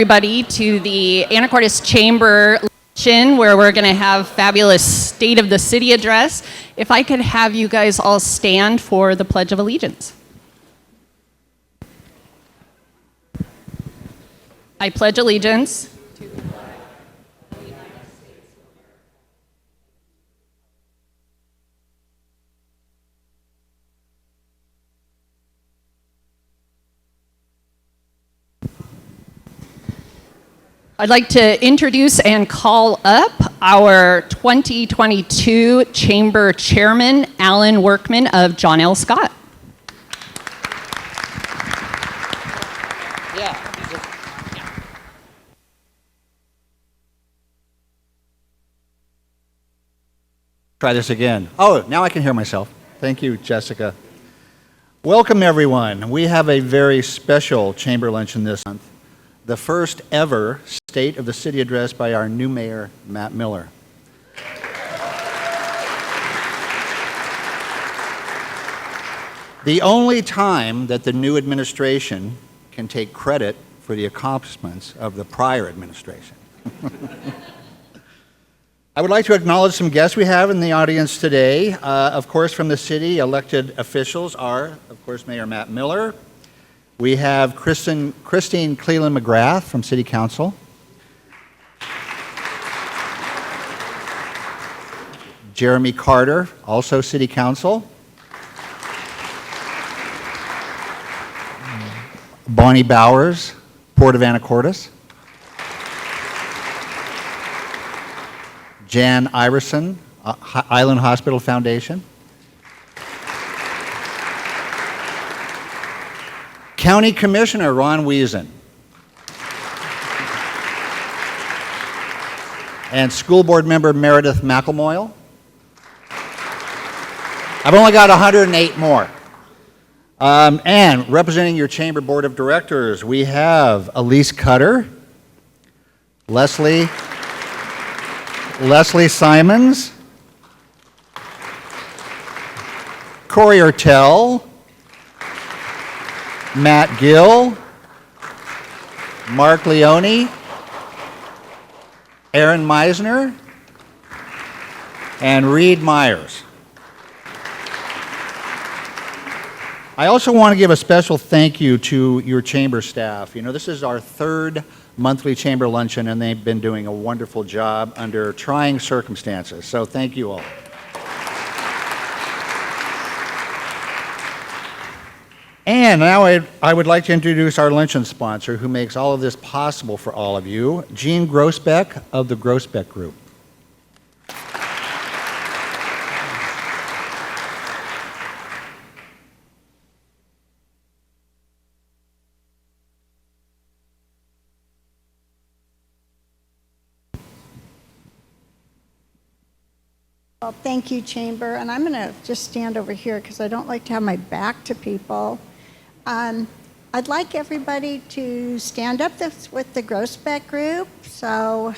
Everybody to the Anacortes Chamber luncheon, where we're going to have fabulous State of the City address. If I could have you guys all stand for the Pledge of Allegiance. I pledge allegiance to the flag of the United States of America. I'd like to introduce and call up our 2022 Chamber Chairman, Alan Workman of John L. Scott. Try this again. Oh, now I can hear myself. Thank you, Jessica. Welcome, everyone. We have a very special Chamber luncheon this month. The first ever State of the City address by our new mayor, Matt Miller. The only time that the new administration can take credit for the accomplishments of the prior administration. I would like to acknowledge some guests we have in the audience today. Of course, from the city, elected officials are, of course, Mayor Matt Miller. We have Christine Cleland McGrath from City Council. Jeremy Carter, also City Council. Bonnie Bowers, Port of Anacortes. Jan Iverson, Island Hospital Foundation. County Commissioner Ron Wiesen. And School Board Member Meredith McElmoyle. I've only got 108 more. And representing your Chamber Board of Directors, we have Elise Cutter, Leslie Simons, Corey Ertel, Matt Gill, Mark Leone, Aaron Meisner, and Reed Myers. I also want to give a special thank you to your chamber staff. You know, this is our third monthly chamber luncheon, and they've been doing a wonderful job under trying circumstances. So thank you all. And now I would like to introduce our luncheon sponsor, who makes all of this possible for all of you, Jean Grossbeck of the Grossbeck Group. Well, thank you, Chamber. And I'm going to just stand over here because I don't like to have my back to people. I'd like everybody to stand up with the Grossbeck Group. So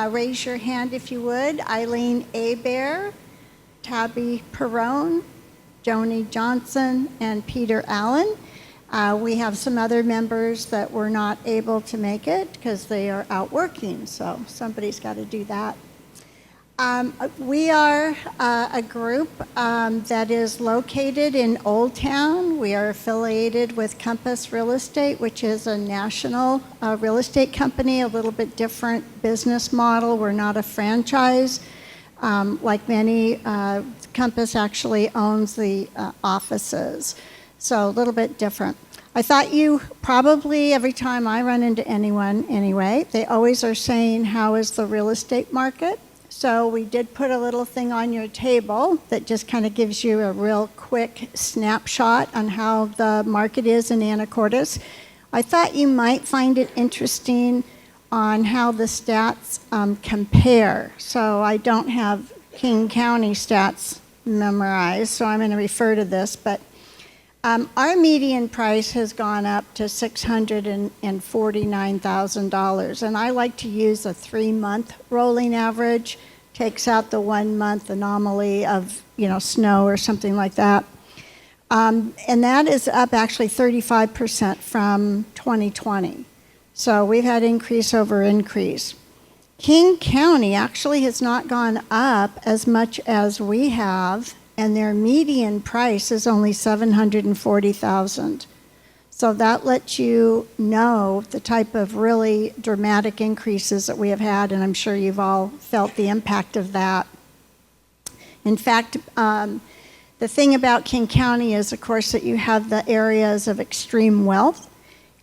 raise your hand if you would. Eileen Abear, Tabby Perrone, Joni Johnson, and Peter Allen. We have some other members that were not able to make it because they are out working. So somebody's got to do that. We are a group that is located in Old Town. We are affiliated with Compass Real Estate, which is a national real estate company, a little bit different business model. We're not a franchise. Like many, Compass actually owns the offices, so a little bit different. I thought you probably, every time I run into anyone anyway, they always are saying, how is the real estate market? So we did put a little thing on your table that just kind of gives you a real quick snapshot on how the market is in Anacortes. I thought you might find it interesting on how the stats compare. So I don't have King County stats memorized, so I'm going to refer to this. But our median price has gone up to $649,000, and I like to use a 3-month rolling average. Takes out the 1-month anomaly of snow or something like that. And that is up actually 35% from 2020. So we've had increase over increase. King County actually has not gone up as much as we have, and their median price is only $740,000. So that lets you know the type of really dramatic increases that we have had, and I'm sure you've all felt the impact of that. In fact, the thing about King County is, of course, that you have the areas of extreme wealth,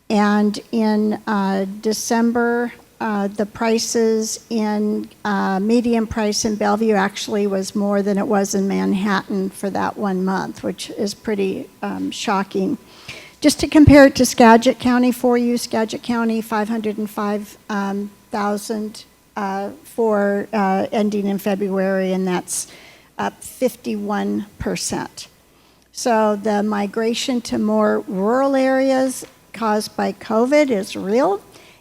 and in December, the prices in median price in Bellevue actually was more than it was in Manhattan for that 1 month, which is pretty shocking. Just to compare it to Skagit County for you, Skagit County, $505,000 for ending in February, and that's up 51%. So the migration to more rural areas caused by COVID is real,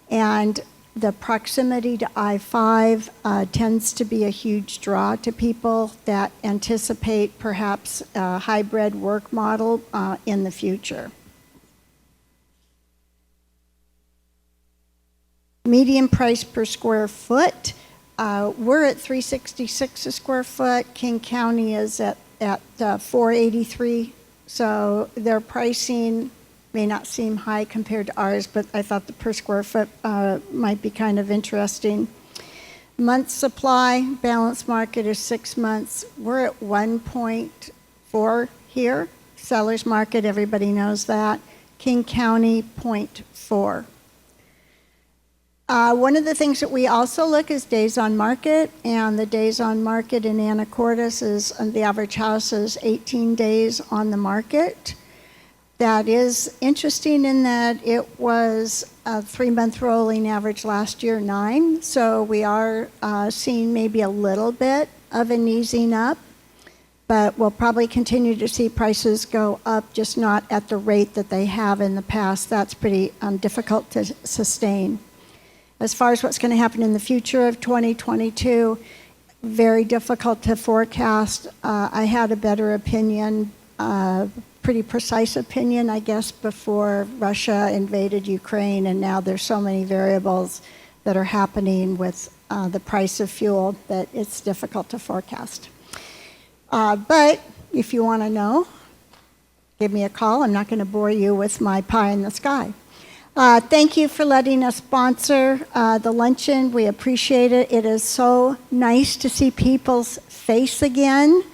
and the proximity to I-5 tends to be a huge draw to people that anticipate perhaps a hybrid work model in the future. Median price per square foot, we're at $366 a square foot. King County is at $483. So their pricing may not seem high compared to ours, but I thought the per square foot might be kind of interesting. Month supply, balance market is 6 months. We're at 1.4 here. Seller's market, everybody knows that. King County, 0.4. One of the things that we also look is days on market, and the days on market in Anacortes is, the average house is 18 days on the market. That is interesting in that it was a 3-month rolling average last year, 9. So we are seeing maybe a little bit of an easing up, but we'll probably continue to see prices go up, just not at the rate that they have in the past. That's pretty difficult to sustain. As far as what's going to happen in the future of 2022, very difficult to forecast. I had a better opinion, pretty precise opinion, I guess, before Russia invaded Ukraine, and now there's so many variables that are happening with the price of fuel that it's difficult to forecast. But if you want to know, give me a call. I'm not going to bore you with my pie in the sky. Thank you for letting us sponsor the luncheon. We appreciate it. It is so nice to see people's face again,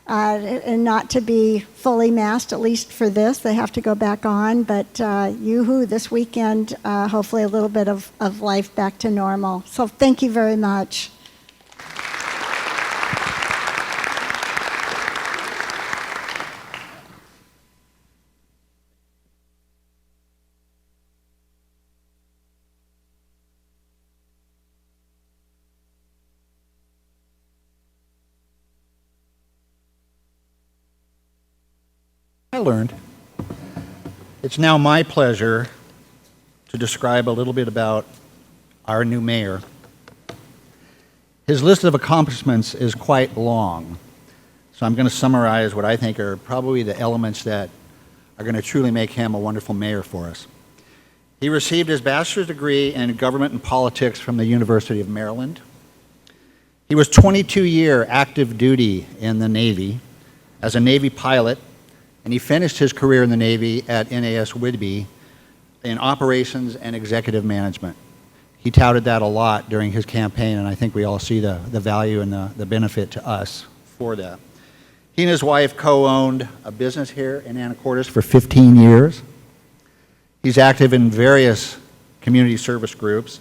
and not to be fully masked, at least for this. They have to go back on, but yoo-hoo, this weekend, hopefully a little bit of life back to normal. So thank you very much. I learned. It's now my pleasure to describe a little bit about our new mayor. His list of accomplishments is quite long, so I'm going to summarize what I think are probably the elements that are going to truly make him a wonderful mayor for us. He received his bachelor's degree in government and politics from the University of Maryland. He was 22-year active duty in the Navy as a Navy pilot, and he finished his career in the Navy at NAS Whidbey in operations and executive management. He touted that a lot during his campaign, and I think we all see the value and the benefit to us for that. He and his wife co-owned a business here in Anacortes for 15 years. He's active in various community service groups.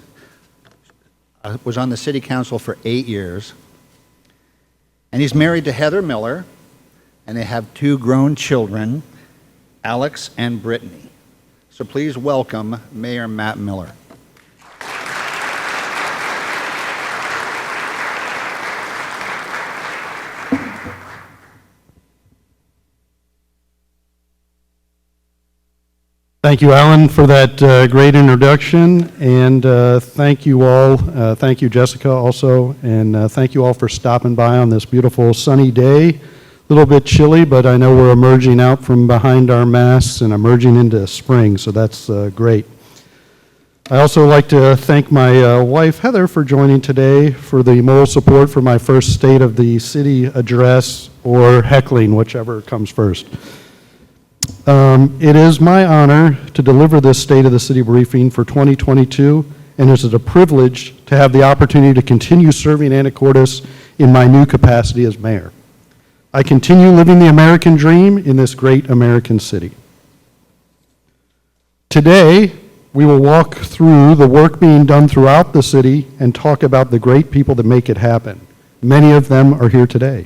Was on the city council for 8 years. And he's married to Heather Miller, and they have 2 grown children, Alex and Brittany. So please welcome Mayor Matt Miller. Thank you, Alan, for that great introduction, and thank you all. Thank you, Jessica, also, and thank you all for stopping by on this beautiful sunny day. A little bit chilly, but I know we're emerging out from behind our masks and emerging into spring, so that's great. I also like to thank my wife, Heather, for joining today for the moral support for my first State of the City address, or heckling, whichever comes first. It is my honor to deliver this State of the City briefing for 2022, and it is a privilege to have the opportunity to continue serving Anacortes in my new capacity as mayor. I continue living the American dream in this great American city. Today, we will walk through the work being done throughout the city and talk about the great people that make it happen. Many of them are here today.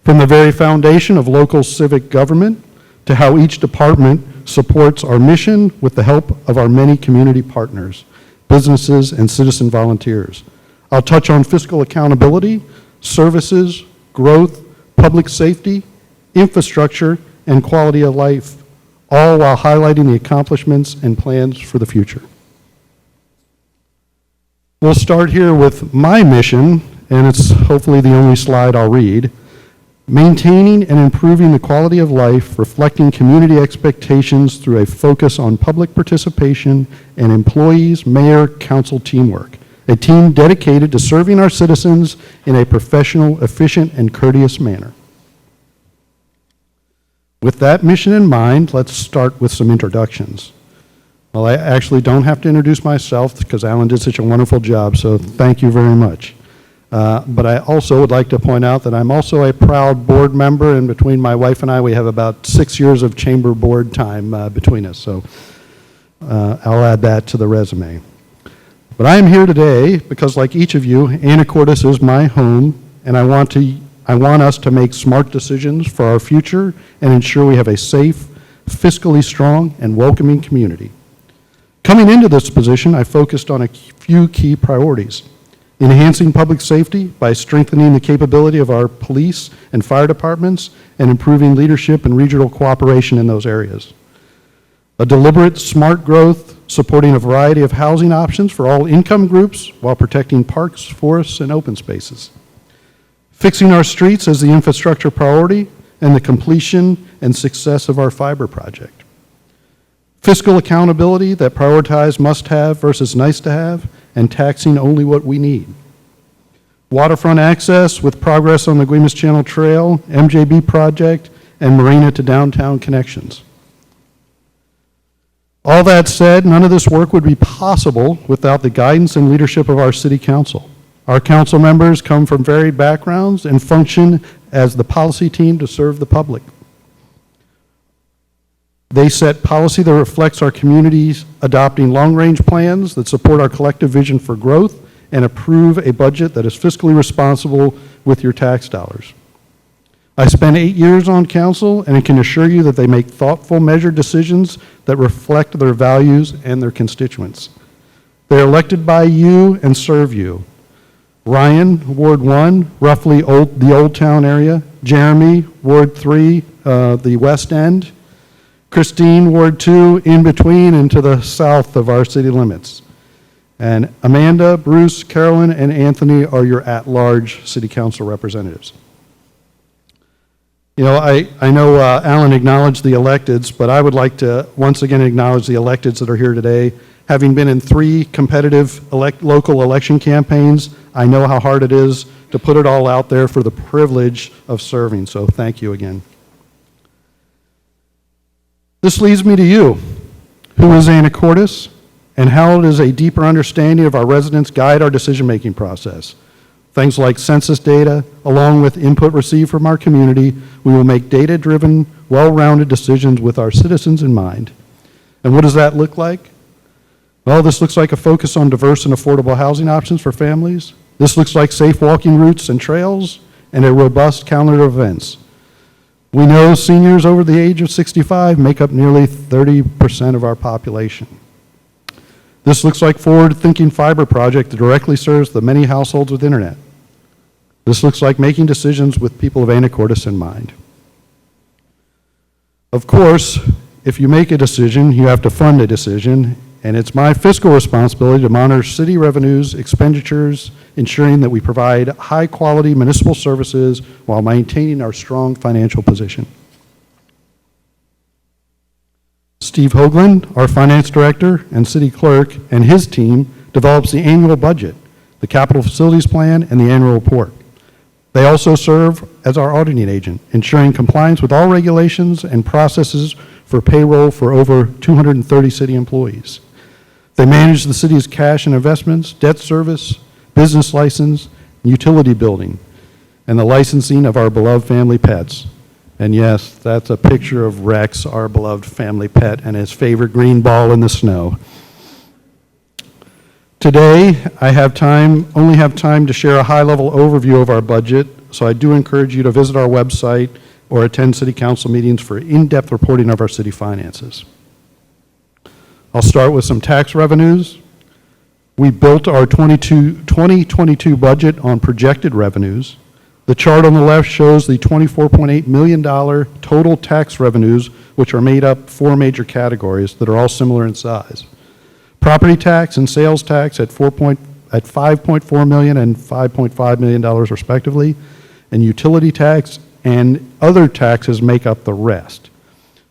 From the very foundation of local civic government to how each department supports our mission with the help of our many community partners, businesses, and citizen volunteers. I'll touch on fiscal accountability, services, growth, public safety, infrastructure, and quality of life, all while highlighting the accomplishments and plans for the future. We'll start here with my mission, and it's hopefully the only slide I'll read. Maintaining and improving the quality of life, reflecting community expectations through a focus on public participation and employees, mayor, council teamwork. A team dedicated to serving our citizens in a professional, efficient, and courteous manner. With that mission in mind, let's start with some introductions. Well, I actually don't have to introduce myself because Alan did such a wonderful job, so thank you very much. But I also would like to point out that I'm also a proud board member, and between my wife and I, we have about 6 years of chamber board time between us, so I'll add that to the resume. But I am here today because, like each of you, Anacortes is my home, and I want us to make smart decisions for our future and ensure we have a safe, fiscally strong, and welcoming community. Coming into this position, I focused on a few key priorities. Enhancing public safety by strengthening the capability of our police and fire departments and improving leadership and regional cooperation in those areas. A deliberate, smart growth, supporting a variety of housing options for all income groups while protecting parks, forests, and open spaces. Fixing our streets as the infrastructure priority and the completion and success of our fiber project. Fiscal accountability that prioritize must-have versus nice-to-have and taxing only what we need. Waterfront access with progress on the Guaymas Channel Trail, MJB project, and marina to downtown connections. All that said, none of this work would be possible without the guidance and leadership of our city council. Our council members come from varied backgrounds and function as the policy team to serve the public. They set policy that reflects our communities, adopting long-range plans that support our collective vision for growth and approve a budget that is fiscally responsible with your tax dollars. I spent 8 years on council, and I can assure you that they make thoughtful, measured decisions that reflect their values and their constituents. They're elected by you and serve you. Ryan, Ward 1, roughly the Old Town area. Jeremy, Ward 3, the West End. Christine, Ward 2, in between and to the south of our city limits. And Amanda, Bruce, Carolyn, and Anthony are your at-large city council representatives. You know, I know Alan acknowledged the electeds, but I would like to once again acknowledge the electeds that are here today. Having been in 3 competitive local election campaigns, I know how hard it is to put it all out there for the privilege of serving, so thank you again. This leads me to you. Who is Anacortes, and how does a deeper understanding of our residents guide our decision-making process? Things like census data, along with input received from our community, we will make data-driven, well-rounded decisions with our citizens in mind. And what does that look like? Well, this looks like a focus on diverse and affordable housing options for families. This looks like safe walking routes and trails, and a robust calendar of events. We know seniors over the age of 65 make up nearly 30% of our population. This looks like forward-thinking fiber project that directly serves the many households with internet. This looks like making decisions with people of Anacortes in mind. Of course, if you make a decision, you have to fund a decision, and it's my fiscal responsibility to monitor city revenues, expenditures, ensuring that we provide high-quality municipal services while maintaining our strong financial position. Steve Hoagland, our finance director and city clerk, and his team develops the annual budget, the capital facilities plan, and the annual report. They also serve as our auditing agent, ensuring compliance with all regulations and processes for payroll for over 230 city employees. They manage the city's cash and investments, debt service, business license, utility building, and the licensing of our beloved family pets. And yes, that's a picture of Rex, our beloved family pet, and his favorite green ball in the snow. Today, I only have time to share a high-level overview of our budget, so I do encourage you to visit our website or attend city council meetings for in-depth reporting of our city finances. I'll start with some tax revenues. We built our 2022 budget on projected revenues. The chart on the left shows the $24.8 million total tax revenues, which are made up 4 major categories that are all similar in size. Property tax and sales tax at $5.4 million and $5.5 million respectively, and utility tax and other taxes make up the rest.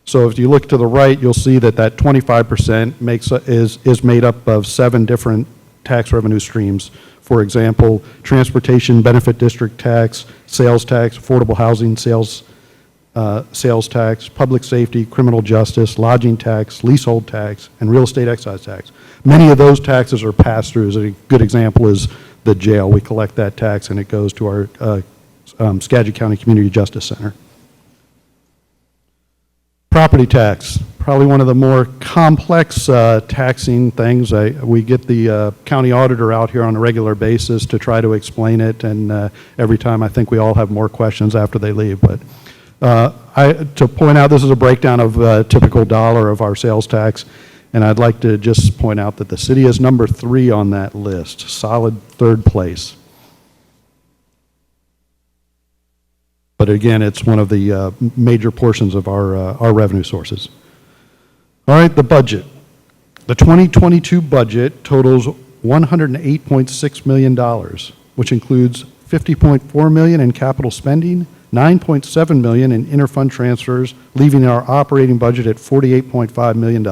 So if you look to the right, you'll see that 25% is made up of 7 different tax revenue streams. For example, transportation benefit district tax, sales tax, affordable housing sales tax, public safety, criminal justice, lodging tax, leasehold tax, and real estate excise tax. Many of those taxes are pass-throughs. A good example is the jail. We collect that tax and it goes to our Skagit County Community Justice Center. Property tax, probably one of the more complex taxing things. We get the county auditor out here on a regular basis to try to explain it, and every time I think we all have more questions after they leave. But to point out, this is a breakdown of a typical dollar of our sales tax, and I'd like to just point out that the city is number 3 on that list, solid 3rd place. But again, it's one of the major portions of our revenue sources. All right, the budget. The 2022 budget totals $108.6 million, which includes $50.4 million in capital spending, $9.7 million in interfund transfers, leaving our operating budget at $48.5 million,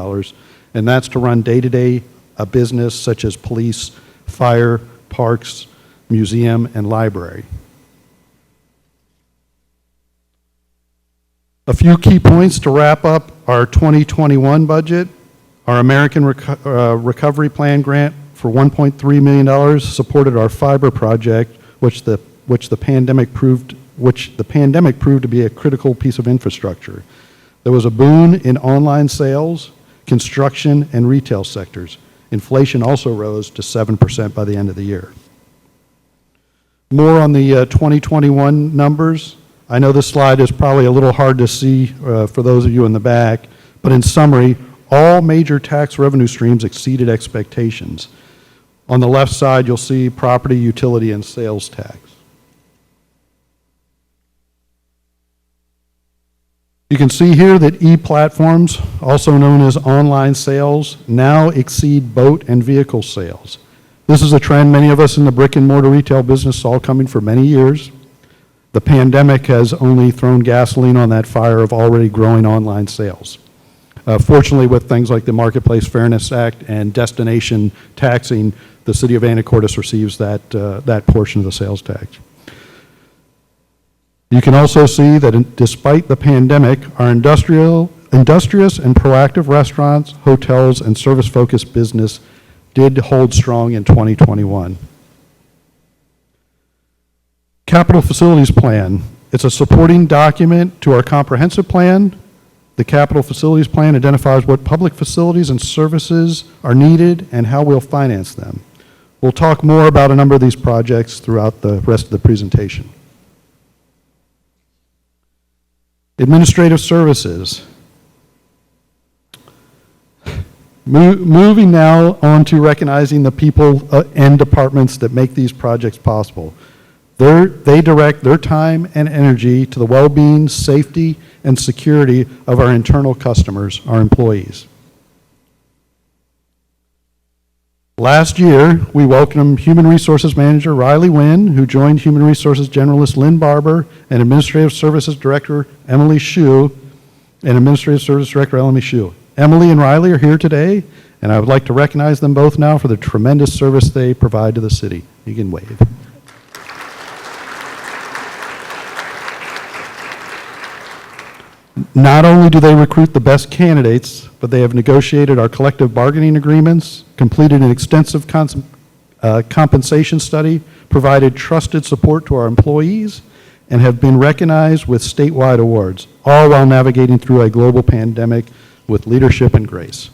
and that's to run day-to-day a business such as police, fire, parks, museum, and library. A few key points to wrap up our 2021 budget. Our American Recovery Plan grant for $1.3 million supported our fiber project, which the pandemic proved to be a critical piece of infrastructure. There was a boon in online sales, construction, and retail sectors. Inflation also rose to 7% by the end of the year. More on the 2021 numbers. I know this slide is probably a little hard to see for those of you in the back, but in summary, all major tax revenue streams exceeded expectations. On the left side, you'll see property, utility, and sales tax. You can see here that e-platforms, also known as online sales, now exceed boat and vehicle sales. This is a trend many of us in the brick and mortar retail business saw coming for many years. The pandemic has only thrown gasoline on that fire of already growing online sales. Fortunately, with things like the Marketplace Fairness Act and destination taxing, the city of Anacortes receives that portion of the sales tax. You can also see that despite the pandemic, our industrious and proactive restaurants, hotels, and service-focused business did hold strong in 2021. Capital Facilities Plan. It's a supporting document to our comprehensive plan. The Capital Facilities Plan identifies what public facilities and services are needed and how we'll finance them. We'll talk more about a number of these projects throughout the rest of the presentation. Administrative services. Moving now on to recognizing the people and departments that make these projects possible. They direct their time and energy to the well-being, safety, and security of our internal customers, our employees. Last year, we welcomed Human Resources Manager Riley Wynn, who joined Human Resources Generalist Lynn Barber, and Administrative Services Director Emily Shue, Emily and Riley are here today, and I would like to recognize them both now for the tremendous service they provide to the city. You can wave. Not only do they recruit the best candidates, but they have negotiated our collective bargaining agreements, completed an extensive compensation study, provided trusted support to our employees, and have been recognized with statewide awards, all while navigating through a global pandemic with leadership and grace.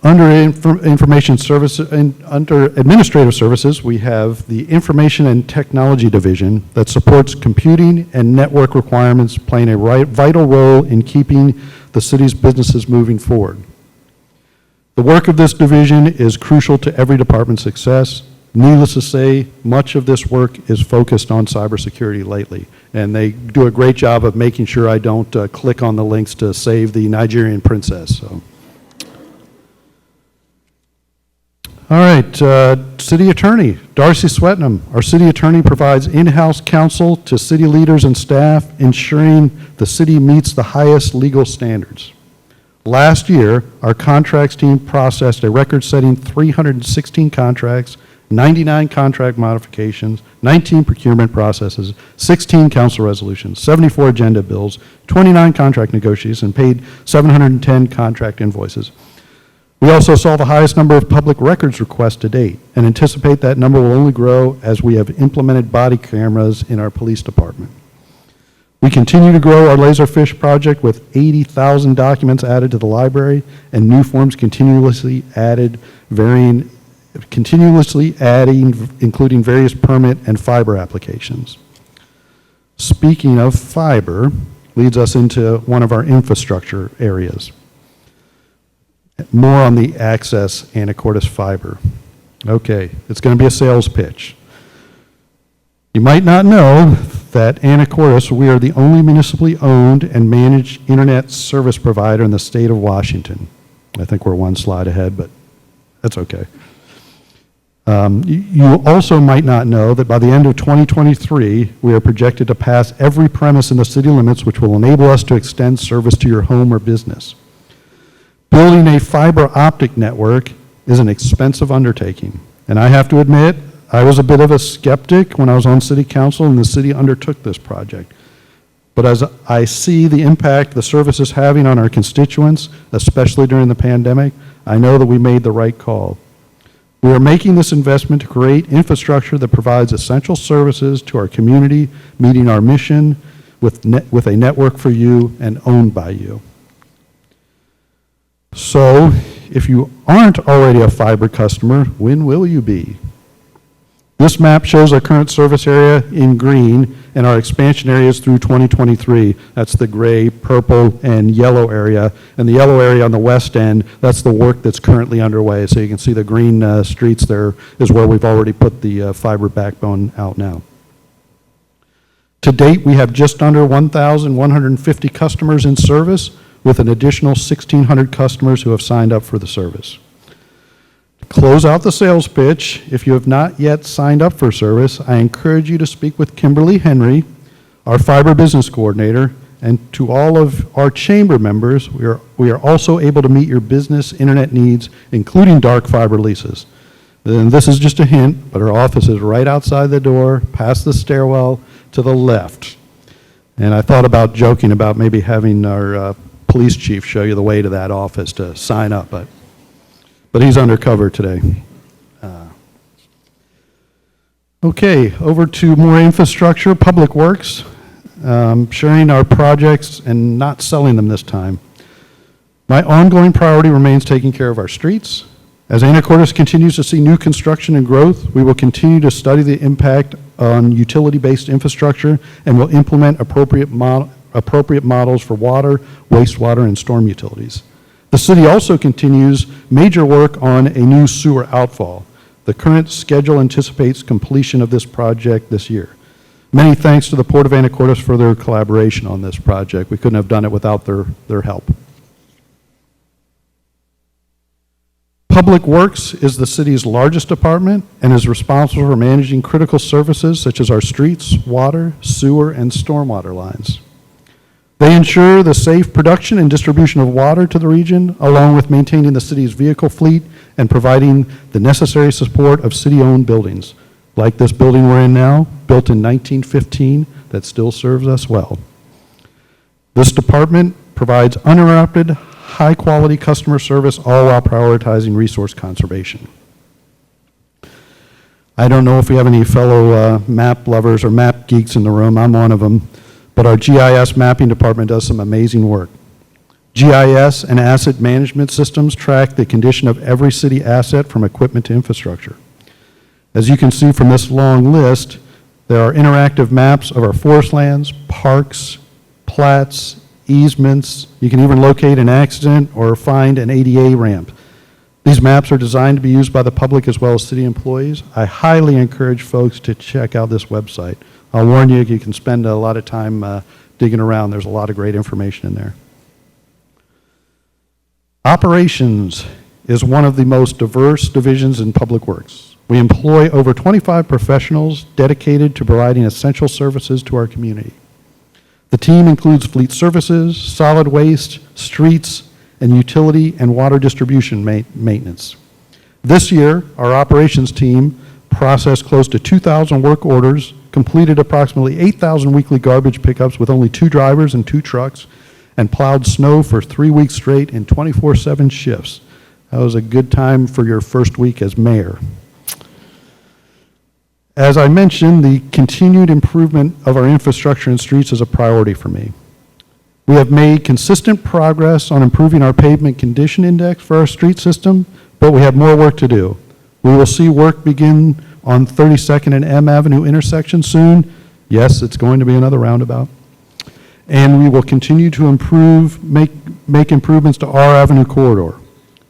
Under under administrative services, we have the Information and Technology Division that supports computing and network requirements, playing a vital role in keeping the city's businesses moving forward. The work of this division is crucial to every department's success. Needless to say, much of this work is focused on cybersecurity lately, and they do a great job of making sure I don't click on the links to save the Nigerian princess. So. All right, City Attorney, Darcy Swetnam. Our City Attorney provides in-house counsel to city leaders and staff, ensuring the city meets the highest legal standards. Last year, our contracts team processed a record-setting 316 contracts, 99 contract modifications, 19 procurement processes, 16 council resolutions, 74 agenda bills, 29 contract negotiations, and paid 710 contract invoices. We also saw the highest number of public records requests to date and anticipate that number will only grow as we have implemented body cameras in our police department. We continue to grow our Laserfish project with 80,000 documents added to the library and new forms continuously adding, including various permit and fiber applications. Speaking of fiber, leads us into one of our infrastructure areas. More on the Access Anacortes fiber. Okay, it's going to be a sales pitch. You might not know that Anacortes, we are the only municipally owned and managed internet service provider in the state of Washington. I think we're one slide ahead, but that's okay. You also might not know that by the end of 2023, we are projected to pass every premise in the city limits, which will enable us to extend service to your home or business. Building a fiber optic network is an expensive undertaking, and I have to admit, I was a bit of a skeptic when I was on city council and the city undertook this project. But as I see the impact the service is having on our constituents, especially during the pandemic, I know that we made the right call. We are making this investment to create infrastructure that provides essential services to our community, meeting our mission with a network for you and owned by you. So, if you aren't already a fiber customer, when will you be? This map shows our current service area in green and our expansion areas through 2023. That's the gray, purple, and yellow area. And the yellow area on the west end, that's the work that's currently underway. So you can see the green streets there is where we've already put the fiber backbone out now. To date, we have just under 1,150 customers in service, with an additional 1,600 customers who have signed up for the service. To close out the sales pitch, if you have not yet signed up for service, I encourage you to speak with Kimberly Henry, our fiber business coordinator, and to all of our chamber members, we are also able to meet your business internet needs, including dark fiber leases. And this is just a hint, but our office is right outside the door, past the stairwell, to the left. And I thought about joking about maybe having our police chief show you the way to that office to sign up, but he's undercover today. Okay, over to more infrastructure, public works, sharing our projects and not selling them this time. My ongoing priority remains taking care of our streets. As Anacortes continues to see new construction and growth, we will continue to study the impact on utility-based infrastructure and will implement appropriate models for water, wastewater, and storm utilities. The city also continues major work on a new sewer outfall. The current schedule anticipates completion of this project this year. Many thanks to the Port of Anacortes for their collaboration on this project. We couldn't have done it without their help. Public Works is the city's largest department and is responsible for managing critical services such as our streets, water, sewer, and stormwater lines. They ensure the safe production and distribution of water to the region, along with maintaining the city's vehicle fleet and providing the necessary support of city-owned buildings, like this building we're in now, built in 1915, that still serves us well. This department provides uninterrupted, high-quality customer service, all while prioritizing resource conservation. I don't know if we have any fellow map lovers or map geeks in the room. I'm one of them. But our GIS mapping department does some amazing work. GIS and asset management systems track the condition of every city asset from equipment to infrastructure. As you can see from this long list, there are interactive maps of our forest lands, parks, plats, easements. You can even locate an accident or find an ADA ramp. These maps are designed to be used by the public as well as city employees. I highly encourage folks to check out this website. I'll warn you, you can spend a lot of time digging around. There's a lot of great information in there. Operations is one of the most diverse divisions in public works. We employ over 25 professionals dedicated to providing essential services to our community. The team includes fleet services, solid waste, streets, and utility and water distribution maintenance. This year, our operations team processed close to 2,000 work orders, completed approximately 8,000 weekly garbage pickups with only 2 drivers and 2 trucks, and plowed snow for 3 weeks straight in 24/7 shifts. That was a good time for your first week as mayor. As I mentioned, the continued improvement of our infrastructure and streets is a priority for me. We have made consistent progress on improving our pavement condition index for our street system, but we have more work to do. We will see work begin on 32nd and M Avenue intersection soon. Yes, it's going to be another roundabout. And we will continue to make improvements to R Avenue corridor.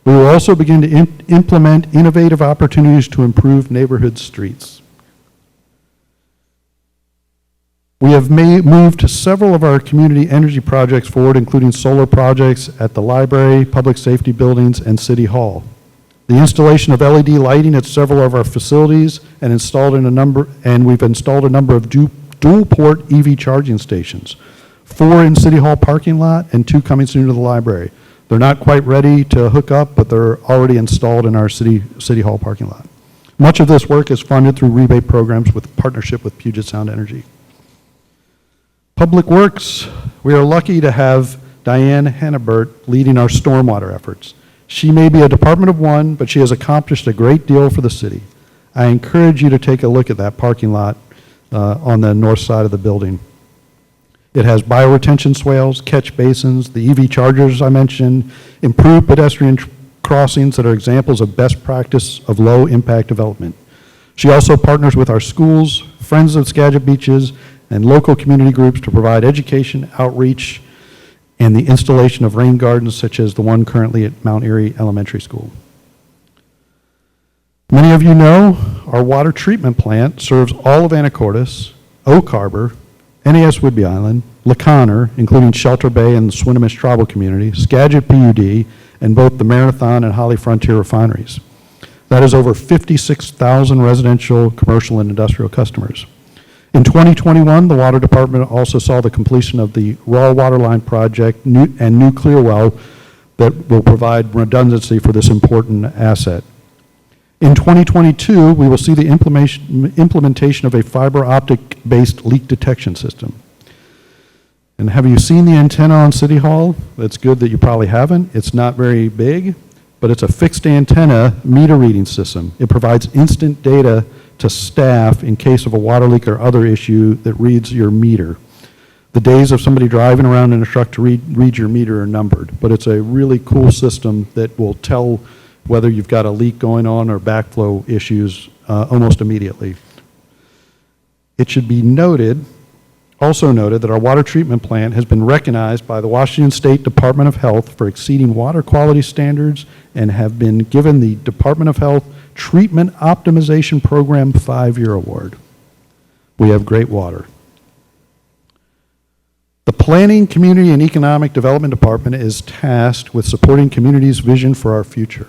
We will also begin to implement innovative opportunities to improve neighborhood streets. We have moved several of our community energy projects forward, including solar projects at the library, public safety buildings, and City Hall. The installation of LED lighting at several of our facilities and we've installed a number of dual-port EV charging stations, 4 in City Hall parking lot and 2 coming soon to the library. They're not quite ready to hook up, but they're already installed in our City Hall parking lot. Much of this work is funded through rebate programs with partnership with Puget Sound Energy. Public Works, we are lucky to have Diane Hannibert leading our stormwater efforts. She may be a department of one, but she has accomplished a great deal for the city. I encourage you to take a look at that parking lot on the north side of the building. It has bioretention swales, catch basins, the EV chargers I mentioned, improved pedestrian crossings that are examples of best practice of low-impact development. She also partners with our schools, Friends of Skagit Beaches, and local community groups to provide education, outreach, and the installation of rain gardens such as the one currently at Mount Airy Elementary School. Many of you know our water treatment plant serves all of Anacortes, Oak Harbor, NAS Whidbey Island, LaConner, including Shelter Bay and the Swinomish Tribal Community, Skagit PUD, and both the Marathon and Holly Frontier refineries. That is over 56,000 residential, commercial, and industrial customers. In 2021, the Water Department also saw the completion of the raw water line project and new clear well that will provide redundancy for this important asset. In 2022, we will see the implementation of a fiber optic-based leak detection system. And have you seen the antenna on City Hall? It's good that you probably haven't. It's not very big, but it's a fixed antenna meter reading system. It provides instant data to staff in case of a water leak or other issue that reads your meter. The days of somebody driving around in a truck to read your meter are numbered, but it's a really cool system that will tell whether you've got a leak going on or backflow issues almost immediately. It should be also noted that our water treatment plant has been recognized by the Washington State Department of Health for exceeding water quality standards and have been given the Department of Health Treatment Optimization Program 5-year award. We have great water. The Planning, Community, and Economic Development Department is tasked with supporting communities' vision for our future.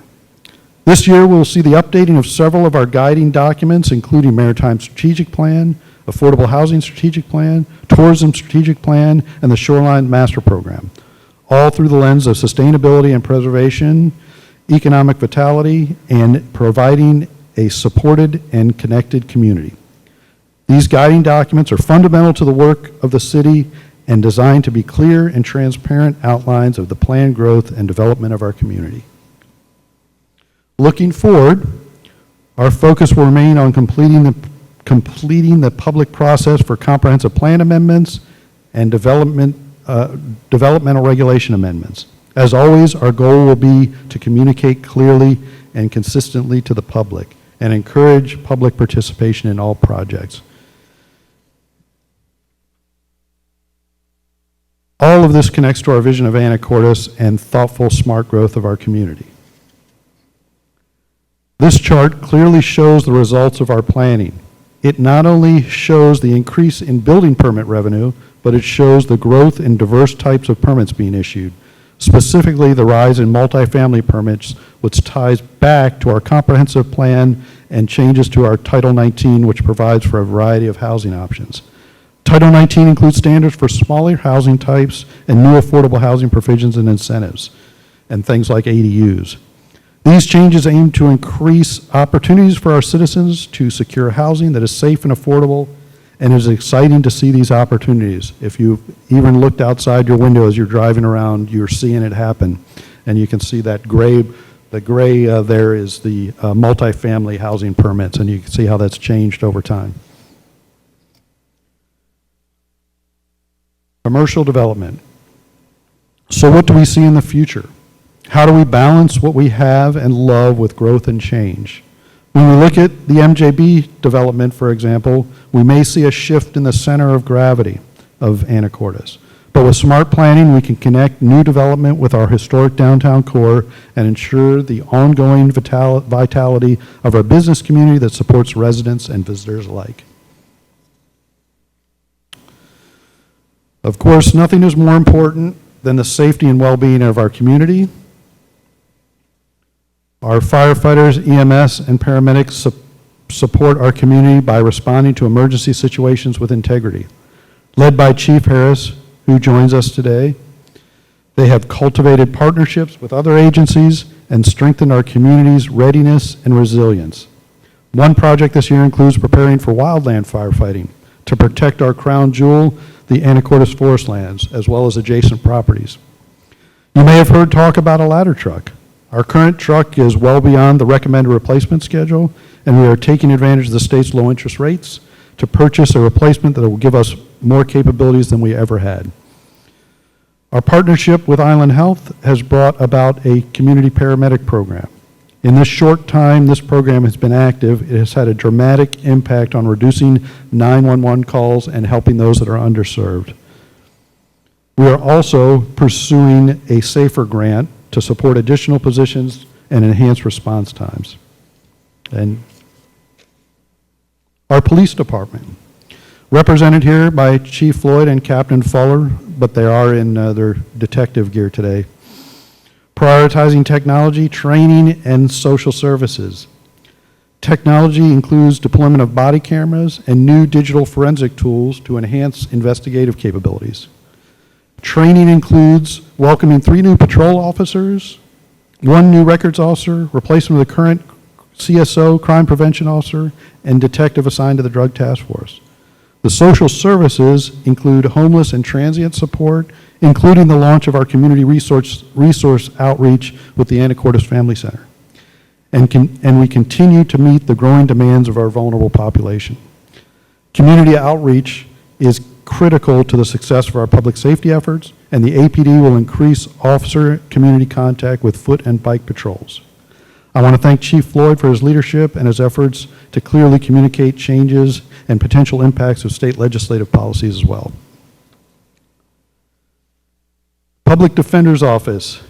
This year, we'll see the updating of several of our guiding documents, including Maritime Strategic Plan, Affordable Housing Strategic Plan, Tourism Strategic Plan, and the Shoreline Master Program, all through the lens of sustainability and preservation, economic vitality, and providing a supported and connected community. These guiding documents are fundamental to the work of the city and designed to be clear and transparent outlines of the planned growth and development of our community. Looking forward, our focus will remain on completing the public process for comprehensive plan amendments and developmental regulation amendments. As always, our goal will be to communicate clearly and consistently to the public and encourage public participation in all projects. All of this connects to our vision of Anacortes and thoughtful, smart growth of our community. This chart clearly shows the results of our planning. It not only shows the increase in building permit revenue, but it shows the growth in diverse types of permits being issued, specifically the rise in multifamily permits, which ties back to our comprehensive plan and changes to our Title 19, which provides for a variety of housing options. Title 19 includes standards for smaller housing types and new affordable housing provisions and incentives, and things like ADUs. These changes aim to increase opportunities for our citizens to secure housing that is safe and affordable, and it is exciting to see these opportunities. If you've even looked outside your window as you're driving around, you're seeing it happen. And you can see that the gray there is the multifamily housing permits, and you can see how that's changed over time. Commercial development. So what do we see in the future? How do we balance what we have and love with growth and change? When we look at the MJB development, for example, we may see a shift in the center of gravity of Anacortes. But with smart planning, we can connect new development with our historic downtown core and ensure the ongoing vitality of our business community that supports residents and visitors alike. Of course, nothing is more important than the safety and well-being of our community. Our firefighters, EMS, and paramedics support our community by responding to emergency situations with integrity. Led by Chief Harris, who joins us today, they have cultivated partnerships with other agencies and strengthened our community's readiness and resilience. One project this year includes preparing for wildland firefighting to protect our crown jewel, the Anacortes forest lands, as well as adjacent properties. You may have heard talk about a ladder truck. Our current truck is well beyond the recommended replacement schedule, and we are taking advantage of the state's low interest rates to purchase a replacement that will give us more capabilities than we ever had. Our partnership with Island Health has brought about a community paramedic program. In this short time this program has been active, it has had a dramatic impact on reducing 911 calls and helping those that are underserved. We are also pursuing a SAFER grant to support additional positions and enhance response times. And our police department, represented here by Chief Floyd and Captain Fuller, but they are in their detective gear today. Prioritizing technology, training, and social services. Technology includes deployment of body cameras and new digital forensic tools to enhance investigative capabilities. Training includes welcoming 3 new patrol officers, 1 new records officer, replacement of the current CSO, crime prevention officer, and detective assigned to the drug task force. The social services include homeless and transient support, including the launch of our community resource outreach with the Anacortes Family Center. And we continue to meet the growing demands of our vulnerable population. Community outreach is critical to the success of our public safety efforts, and the APD will increase officer community contact with foot and bike patrols. I want to thank Chief Floyd for his leadership and his efforts to clearly communicate changes and potential impacts of state legislative policies as well. Public Defender's Office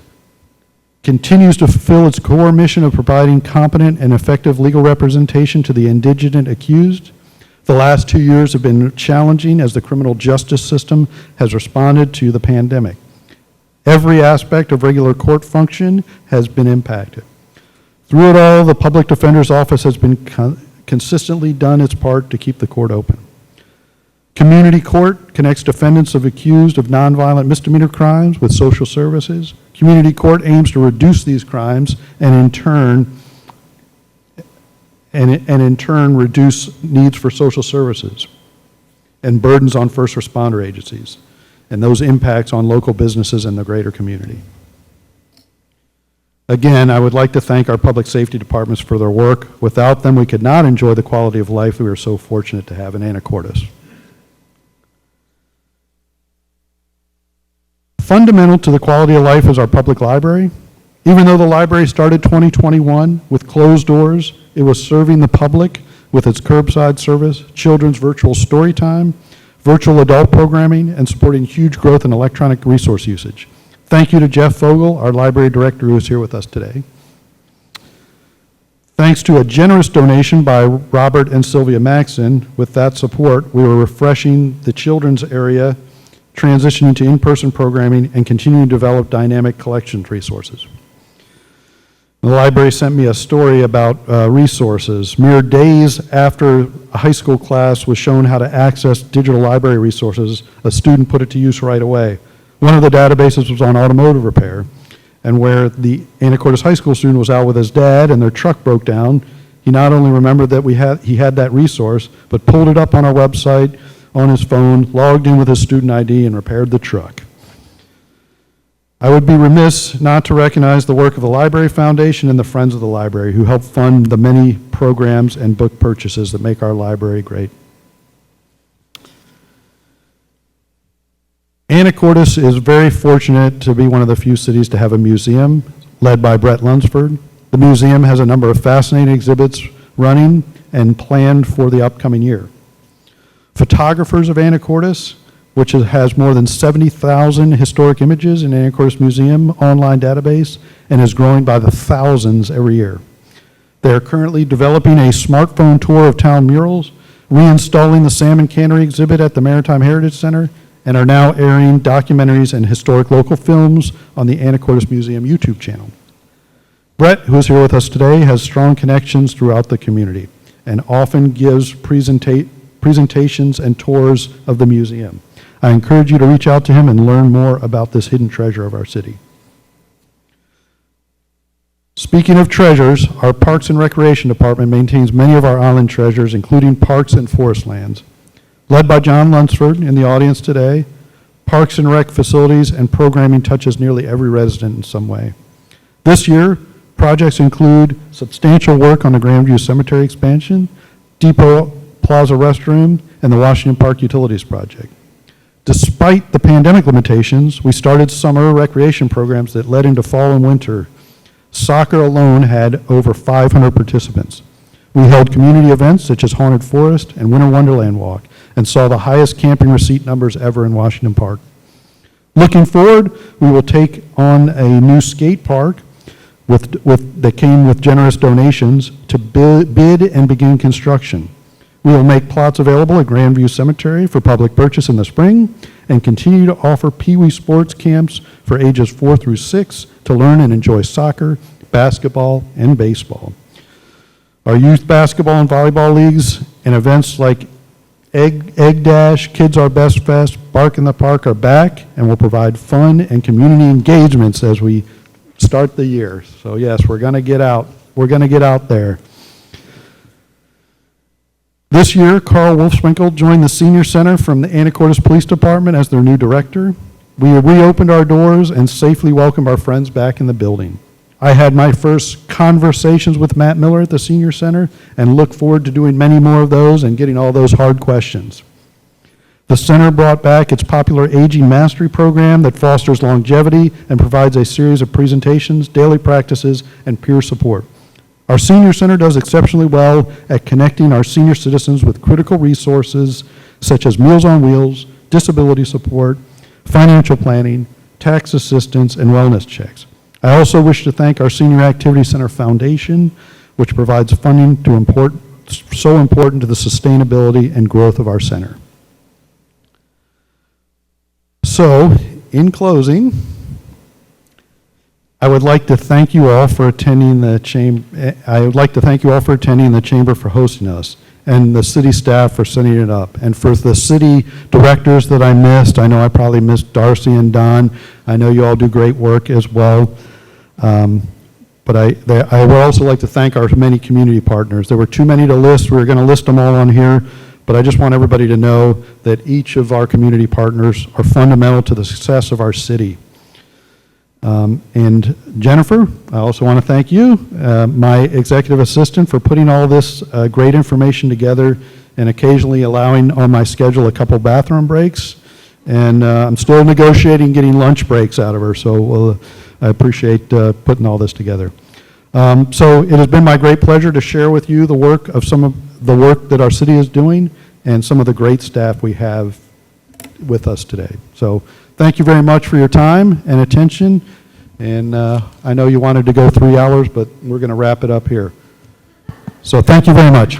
continues to fulfill its core mission of providing competent and effective legal representation to the indigent accused. The last 2 years have been challenging as the criminal justice system has responded to the pandemic. Every aspect of regular court function has been impacted. Through it all, the Public Defender's Office has been consistently done its part to keep the court open. Community court connects defendants accused of nonviolent misdemeanor crimes with social services. Community court aims to reduce these crimes and in turn reduce needs for social services and burdens on first responder agencies and those impacts on local businesses and the greater community. Again, I would like to thank our public safety departments for their work. Without them, we could not enjoy the quality of life we are so fortunate to have in Anacortes. Fundamental to the quality of life is our public library. Even though the library started 2021 with closed doors, it was serving the public with its curbside service, children's virtual story time, virtual adult programming, and supporting huge growth in electronic resource usage. Thank you to Jeff Fogel, our library director, who is here with us today. Thanks to a generous donation by Robert and Sylvia Maxson, with that support, we were refreshing the children's area, transitioning to in-person programming, and continuing to develop dynamic collections resources. The library sent me a story about resources. Mere days after a high school class was shown how to access digital library resources, a student put it to use right away. One of the databases was on automotive repair, and where the Anacortes High School student was out with his dad and their truck broke down, he not only remembered that he had that resource, but pulled it up on our website, on his phone, logged in with his student ID, and repaired the truck. I would be remiss not to recognize the work of the Library Foundation and the Friends of the Library, who help fund the many programs and book purchases that make our library great. Anacortes is very fortunate to be one of the few cities to have a museum led by Brett Lunsford. The museum has a number of fascinating exhibits running and planned for the upcoming year. Photographers of Anacortes, which has more than 70,000 historic images in Anacortes Museum online database and is growing by the thousands every year. They are currently developing a smartphone tour of town murals, reinstalling the Salmon Cannery exhibit at the Maritime Heritage Center, and are now airing documentaries and historic local films on the Anacortes Museum YouTube channel. Brett, who is here with us today, has strong connections throughout the community and often gives presentations and tours of the museum. I encourage you to reach out to him and learn more about this hidden treasure of our city. Speaking of treasures, our Parks and Recreation Department maintains many of our island treasures, including parks and forest lands. Led by John Lunsford in the audience today, Parks and Rec facilities and programming touches nearly every resident in some way. This year, projects include substantial work on the Grandview Cemetery expansion, Depot Plaza restroom, and the Washington Park Utilities project. Despite the pandemic limitations, we started summer recreation programs that led into fall and winter. Soccer alone had over 500 participants. We held community events such as Haunted Forest and Winter Wonderland Walk and saw the highest camping receipt numbers ever in Washington Park. Looking forward, we will take on a new skate park that came with generous donations to bid and begin construction. We will make plots available at Grandview Cemetery for public purchase in the spring and continue to offer Pee Wee sports camps for ages 4 through 6 to learn and enjoy soccer, basketball, and baseball. Our youth basketball and volleyball leagues and events like Egg Dash, Kids Are Best Fest, Bark in the Park are back and will provide fun and community engagements as we start the year. So yes, we're going to get out. We're going to get out there. This year, Carl Wolfswinkel joined the Senior Center from the Anacortes Police Department as their new director. We reopened our doors and safely welcomed our friends back in the building. I had my first conversations with Matt Miller at the Senior Center and look forward to doing many more of those and getting all those hard questions. The center brought back its popular Aging Mastery program that fosters longevity and provides a series of presentations, daily practices, and peer support. Our Senior Center does exceptionally well at connecting our senior citizens with critical resources such as Meals on Wheels, disability support, financial planning, tax assistance, and wellness checks. I also wish to thank our Senior Activity Center Foundation, which provides funding so important to the sustainability and growth of our center. So, in closing, I would like to thank you all for attending the chamber. I would like to thank you all for attending the chamber for hosting us. and the city staff for setting it up. And for the city directors that I missed, I know I probably missed Darcy and Don. I know you all do great work as well. But I would also like to thank our many community partners. There were too many to list. We were going to list them all on here, but I just want everybody to know that each of our community partners are fundamental to the success of our city. And Jennifer, I also want to thank you, my executive assistant, for putting all this great information together and occasionally allowing on my schedule a couple bathroom breaks. And I'm still negotiating getting lunch breaks out of her, so I appreciate putting all this together. So it has been my great pleasure to share with you the work of some of the work that our city is doing and some of the great staff we have with us today. So thank you very much for your time and attention. And I know you wanted to go 3 hours, but we're going to wrap it up here. So thank you very much.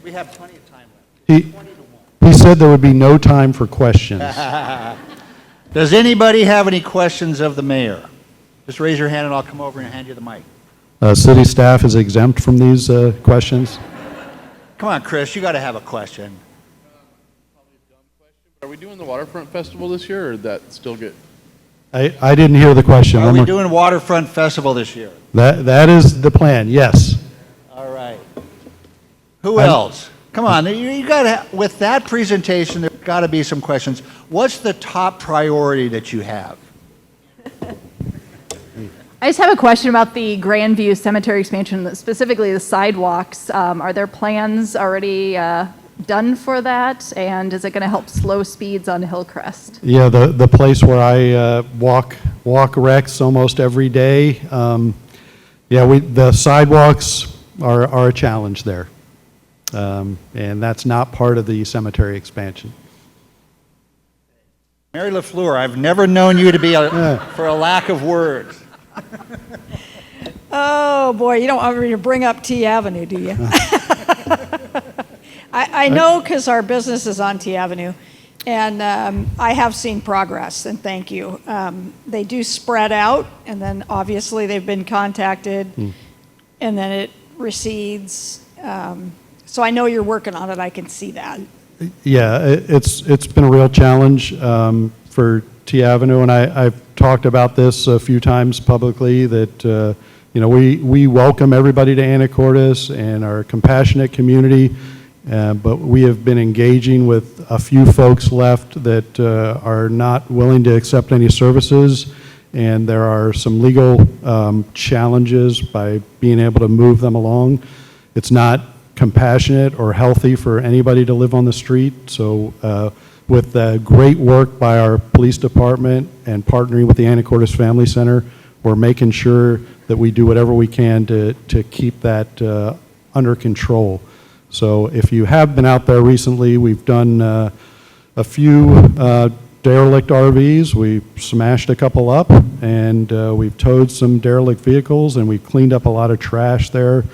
We have plenty of time left. He said there would be no time for questions. Does anybody have any questions of the mayor? Just raise your hand and I'll come over and hand you the mic. City staff is exempt from these questions. Come on, Chris, you got to have a question. Probably a dumb question, but are we doing the Waterfront Festival this year, or is that still good? I didn't hear the question. Are we doing Waterfront Festival this year? That is the plan, yes. All right. Who else? Come on, you got to, with that presentation, there's got to be some questions. What's the top priority that you have? I just have a question about the Grandview Cemetery expansion, specifically the sidewalks. Are there plans already done for that? And is it going to help slow speeds on Hillcrest? Yeah, the place where I walk Rex almost every day. The sidewalks are a challenge there. And that's not part of the cemetery expansion. Mary LaFleur, I've never known you to be for a lack of words. Oh, boy, you don't want me to bring up T Avenue, do you? I know because our business is on T Avenue, and I have seen progress, and thank you. They do spread out, and then obviously they've been contacted, and then it recedes. So I know you're working on it. I can see that. Yeah, it's been a real challenge for T Avenue, and I've talked about this a few times publicly that we welcome everybody to Anacortes and our compassionate community, but we have been engaging with a few folks left that are not willing to accept any services, and there are some legal challenges by being able to move them along. It's not compassionate or healthy for anybody to live on the street. So with the great work by our police department and partnering with the Anacortes Family Center, we're making sure that we do whatever we can to keep that under control. So if you have been out there recently, we've done a few derelict RVs. We smashed a couple up, and we've towed some derelict vehicles, and we've cleaned up a lot of trash there.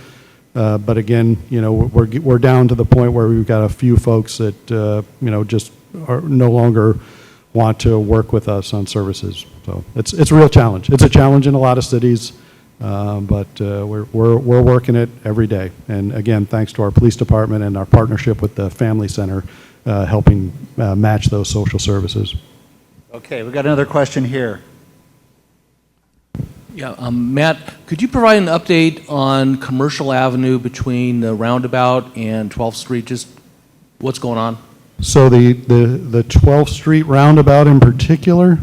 But again, we're down to the point where we've got a few folks that just are no longer want to work with us on services. So it's a real challenge. It's a challenge in a lot of cities, but we're working it every day. And again, thanks to our police department and our partnership with the Family Center, helping match those social services. Okay, we got another question here. Yeah, Matt, could you provide an update on Commercial Avenue between the roundabout and 12th Street? Just what's going on? So the 12th Street roundabout in particular,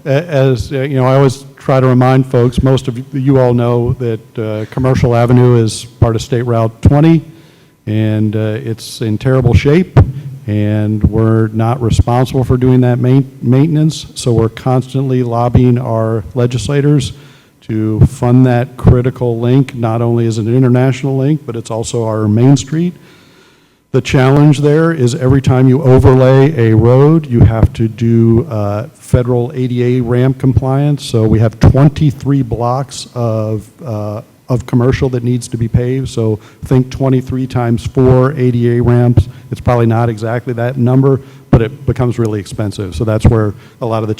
as I always try to remind folks, most of you all know that Commercial Avenue is part of State Route 20, and it's in terrible shape, and we're not responsible for doing that maintenance, so we're constantly lobbying our legislators to fund that critical link. Not only is it an international link, but it's also our main street. The challenge there is every time you overlay a road, you have to do federal ADA ramp compliance. So we have 23 blocks of of commercial that needs to be paved. So think 23 times 4 ADA ramps. It's probably not exactly that number, but it becomes really expensive. So that's where a lot of the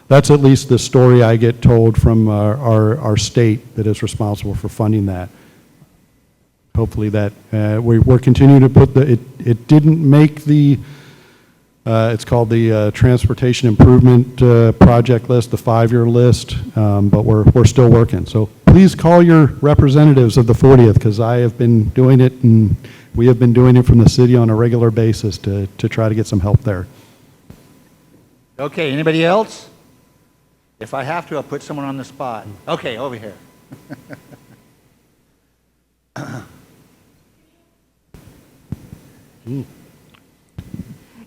that's at least the story I get told from our state that is responsible for funding that. Hopefully that we're continuing to put it didn't make the it's called the Transportation Improvement Project list, the 5-year list, but we're still working. So please call your representatives of the 40th, because I have been doing it, and we have been doing it from the city on a regular basis to try to get some help there. Okay, anybody else? If I have to, I'll put someone on the spot. Okay, over here.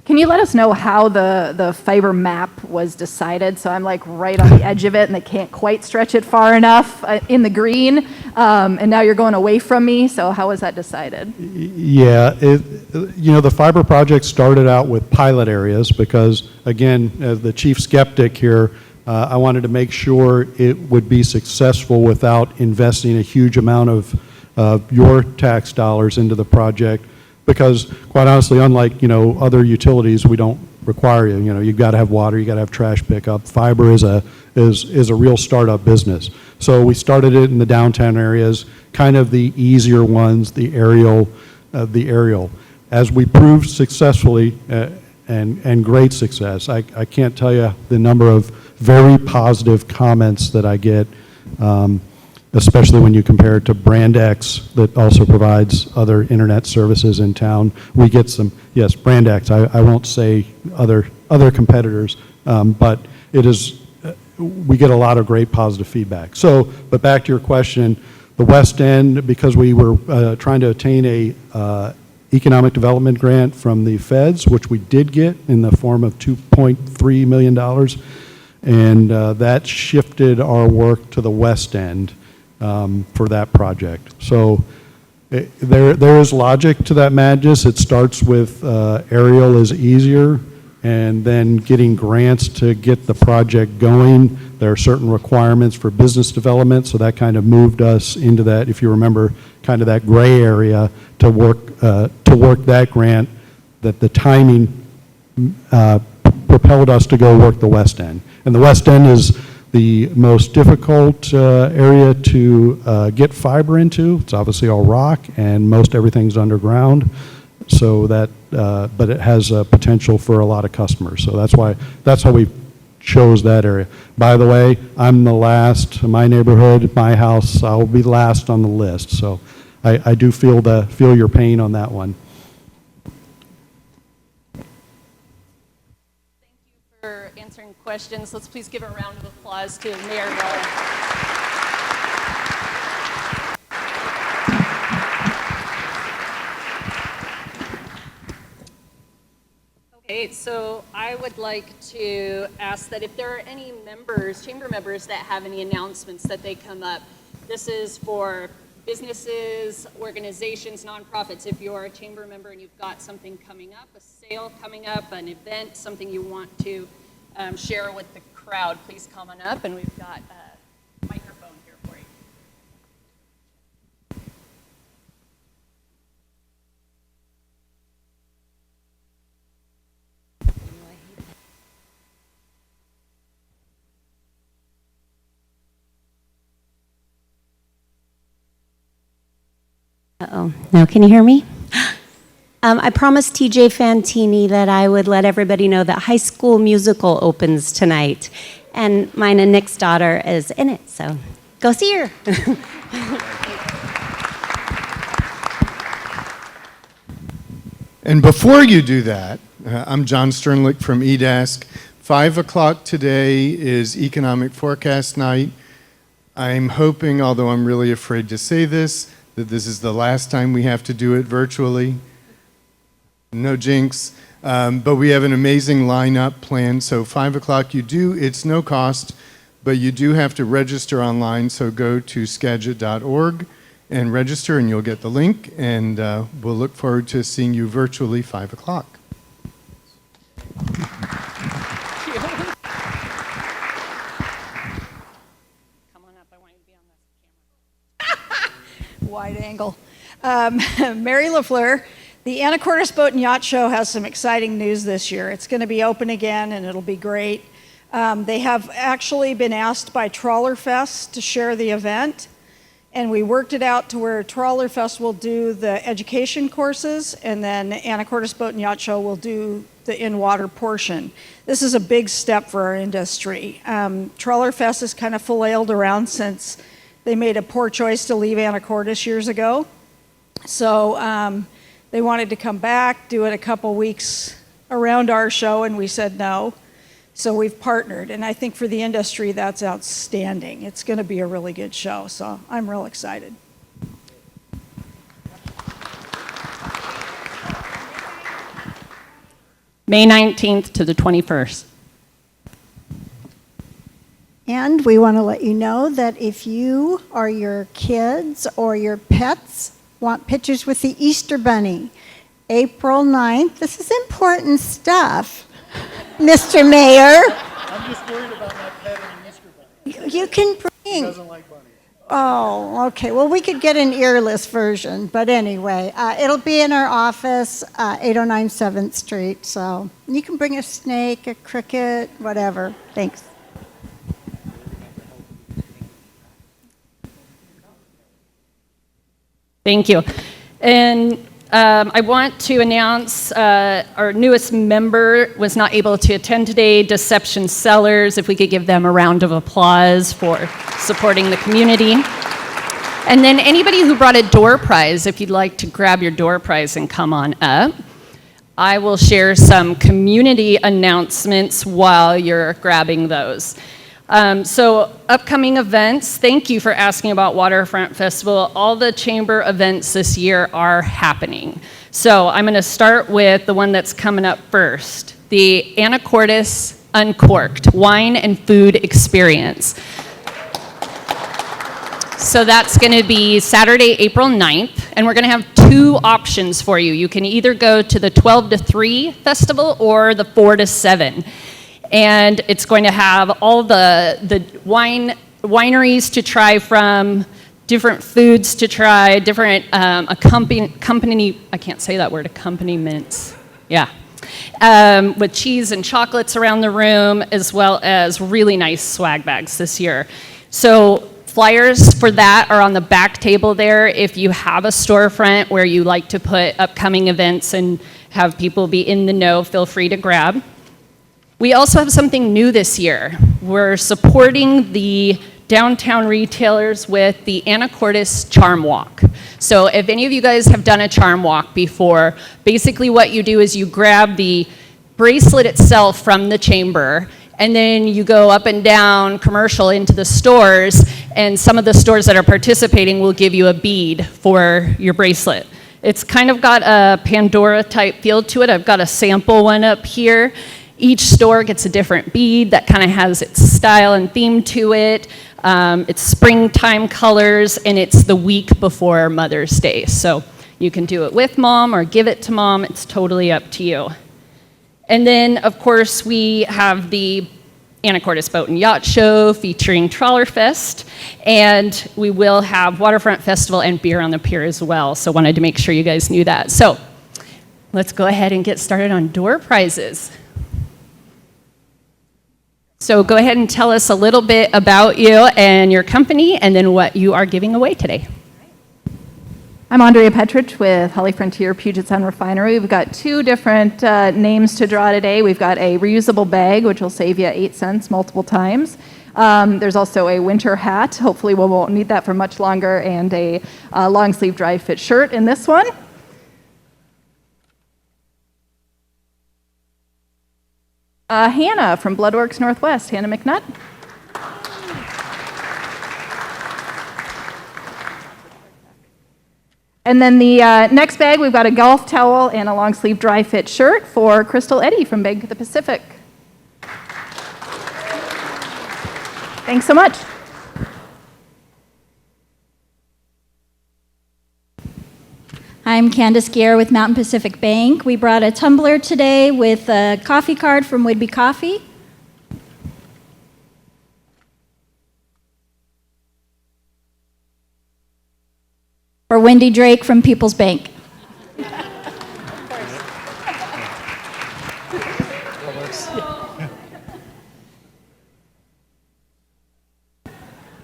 Can you let us know how the fiber map was decided? So I'm like right on the edge of it and they can't quite stretch it far enough in the green. And now you're going away from me. So how was that decided? Yeah, the fiber project started out with pilot areas because, again, as the chief skeptic here, I wanted to make sure it would be successful without investing a huge amount of your tax dollars into the project. Because, quite honestly, unlike, other utilities, we don't require you. You've got to have water, you've got to have trash pickup. Fiber is a real startup business. So we started it in the downtown areas, kind of the easier ones, the aerial. As we proved successfully, and great success, I can't tell you the number of very positive comments that I get, especially when you compare it to Brand X that also provides other internet services in town. We get some, yes, Brand X, I won't say other competitors, but it is, we get a lot of great positive feedback. So, but back to your question, the West End, because we were trying to attain a economic development grant from the feds, which we did get in the form of $2.3 million, and that shifted our work to the West End for that project. So there is logic to that madness. It starts with aerial is easier, and then getting grants to get the project going. There are certain requirements for business development, so that kind of moved us into that, if you remember, kind of that gray area to work that grant, that the timing propelled us to go work the West End. And the West End is the most difficult area to get fiber into. It's obviously all rock, and most everything's underground. So that, but it has potential for a lot of customers. So that's how we chose that area. By the way, I'm the last. My neighborhood, my house, I'll be last on the list. So I do feel your pain on that one. For answering questions. Let's please give a round of applause to Mayor Miller. Okay, so I would like to ask that if there are any members, chamber members, that have any announcements that they come up. This is for businesses, organizations, nonprofits. If you're a chamber member and you've got something coming up, a sale coming up, an event, something you want to share with the crowd, please come on up, and we've got a microphone here for you. Uh-oh. Now, can you hear me? I promised TJ Fantini that I would let everybody know that High School Musical opens tonight, and mine and Nick's daughter is in it, so go see her. And before you do that, I'm John Sternlick from eDesk. 5 o'clock today is Economic Forecast Night. I'm hoping, although I'm really afraid to say this, that this is the last time we have to do it virtually. No jinx, but we have an amazing lineup planned. So 5 o'clock, it's no cost, but you do have to register online. So go to skagit.org and register, and you'll get the link. And we'll look forward to seeing you virtually 5 o'clock. Come on up. I want you to be on this camera. wide angle. Mary LaFleur, the Anacortes Boat and Yacht Show has some exciting news this year. It's going to be open again, and it'll be great. They have actually been asked by Trawler Fest to share the event, and we worked it out to where Trawler Fest will do the education courses, and then Anacortes Boat and Yacht Show will do the in-water portion. This is a big step for our industry. Trawler Fest has kind of flailed around since they made a poor choice to leave Anacortes years ago. So they wanted to come back, do it a couple weeks around our show, and we said no. So we've partnered, and I think for the industry, that's outstanding. It's going to be a really good show, so I'm real excited. May 19th to the 21st. And we want to let you know that if you or your kids or your pets want pictures with the Easter Bunny, April 9th, this is important stuff, Mr. Mayor. I'm just worried about my pet and Easter Bunny. You can bring. He doesn't like bunnies. Oh, okay. Well, we could get an earless version, but anyway, it'll be in our office, 809 7th Street. So you can bring a snake, a cricket, whatever. Thanks. Thank you. And I want to announce our newest member was not able to attend today, Deception Sellers. If we could give them a round of applause for supporting the community. And then anybody who brought a door prize, if you'd like to grab your door prize and come on up. I will share some community announcements while you're grabbing those. So upcoming events, thank you for asking about Waterfront Festival. All the chamber events this year are happening. So I'm going to start with the one that's coming up first, the Anacortes Uncorked Wine and Food Experience. So that's going to be Saturday, April 9th, and we're going to have two options for you. You can either go to the 12 to 3 festival or the 4 to 7. And it's going to have all the wineries to try from, different foods to try, different I can't say that word, accompaniments. Yeah. With cheese and chocolates around the room, as well as really nice swag bags this year. So flyers for that are on the back table there. If you have a storefront where you like to put upcoming events and have people be in the know, feel free to grab. We also have something new this year. We're supporting the downtown retailers with the Anacortes Charm Walk. So if any of you guys have done a charm walk before, basically what you do is you grab the bracelet itself from the chamber, and then you go up and down commercial into the stores, and some of the stores that are participating will give you a bead for your bracelet. It's kind of got a Pandora type feel to it. I've got a sample one up here. Each store gets a different bead that kind of has its style and theme to it. It's springtime colors, and it's the week before Mother's Day. So you can do it with mom or give it to mom. It's totally up to you. And then, of course, we have the Anacortes Boat and Yacht Show featuring Trawler Fest, and we will have Waterfront Festival and Beer on the Pier as well. So wanted to make sure you guys knew that. So let's go ahead and get started on door prizes. So go ahead and tell us a little bit about you and your company, and then what you are giving away today. I'm Andrea Petrich with Holly Frontier Puget Sound Refinery. We've got two different names to draw today. We've got a reusable bag, which will save you 8 cents multiple times. There's also a winter hat. Hopefully we won't need that for much longer, and a long sleeve dry fit shirt in this one. Hannah from Bloodworks Northwest, Hannah McNutt. And then the next bag, we've got a golf towel and a long sleeve dry fit shirt for Crystal Eddy from Bank of the Pacific. Thanks so much. I'm Candace Gear with Mountain Pacific Bank. We brought a tumbler today with a coffee card from Whidbey Coffee. Wendy Drake from People's Bank.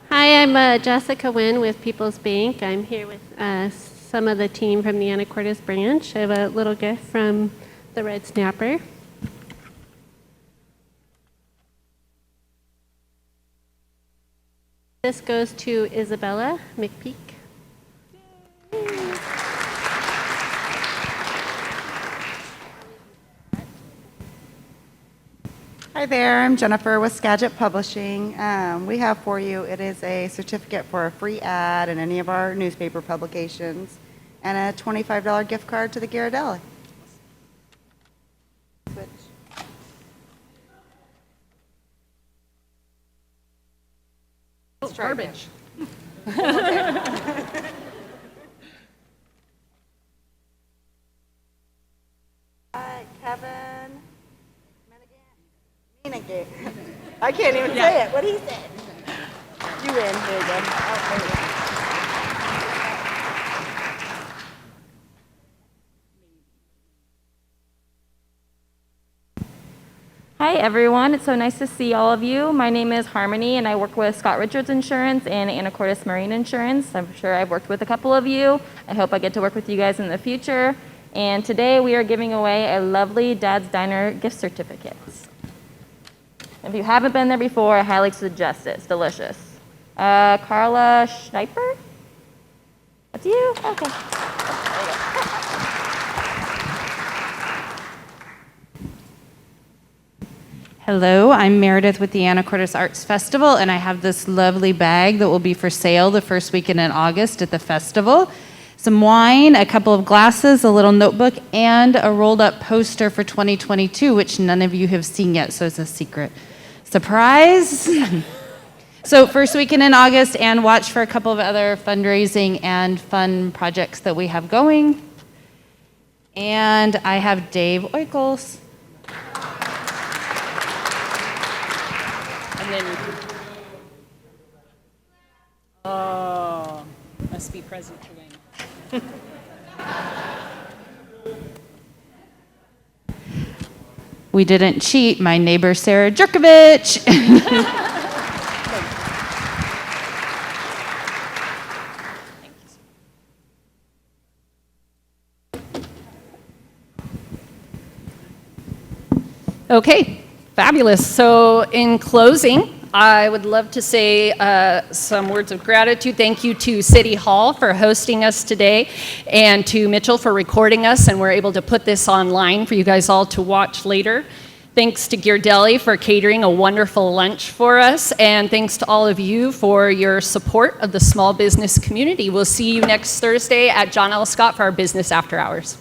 Hi, I'm Jessica Wynn with People's Bank. I'm here with some of the team from the Anacortes branch. I have a little gift from the Red Snapper. This goes to Isabella McPeak. Hi there, I'm Jennifer with Skagit Publishing. We have for you, it is a certificate for a free ad in any of our newspaper publications and a $25 gift card to the Ghirardelli. Switch. Oh, garbage. Hi, Kevin. Minigan. I can't even say it. What do you say? You win. Here you go. Oh, there you go. Hi everyone, it's so nice to see all of you. My name is Harmony and I work with Scott Richards Insurance and Anacortes Marine Insurance. I'm sure I've worked with a couple of you. I hope I get to work with you guys in the future. And today we are giving away a lovely Dad's Diner gift certificate. If you haven't been there before, I highly suggest it. It's delicious. Carla Schneiper? That's you? Okay. There you go. Hello, I'm Meredith with the Anacortes Arts Festival, and I have this lovely bag that will be for sale the first weekend in August at the festival. Some wine, a couple of glasses, a little notebook, and a rolled up poster for 2022, which none of you have seen yet, so it's a secret surprise. So first weekend in August, and watch for a couple of other fundraising and fun projects that we have going. And I have Dave Oikels. And then, oh, must be present to win. We didn't cheat, my neighbor Sarah Jerkovich. Okay, fabulous. So in closing, I would love to say some words of gratitude. Thank you to City Hall for hosting us today, and to Mitchell for recording us, and we're able to put this online for you guys all to watch later. Thanks to Ghirardelli for catering a wonderful lunch for us, and thanks to all of you for your support of the small business community. We'll see you next Thursday at John L. Scott for our Business After Hours.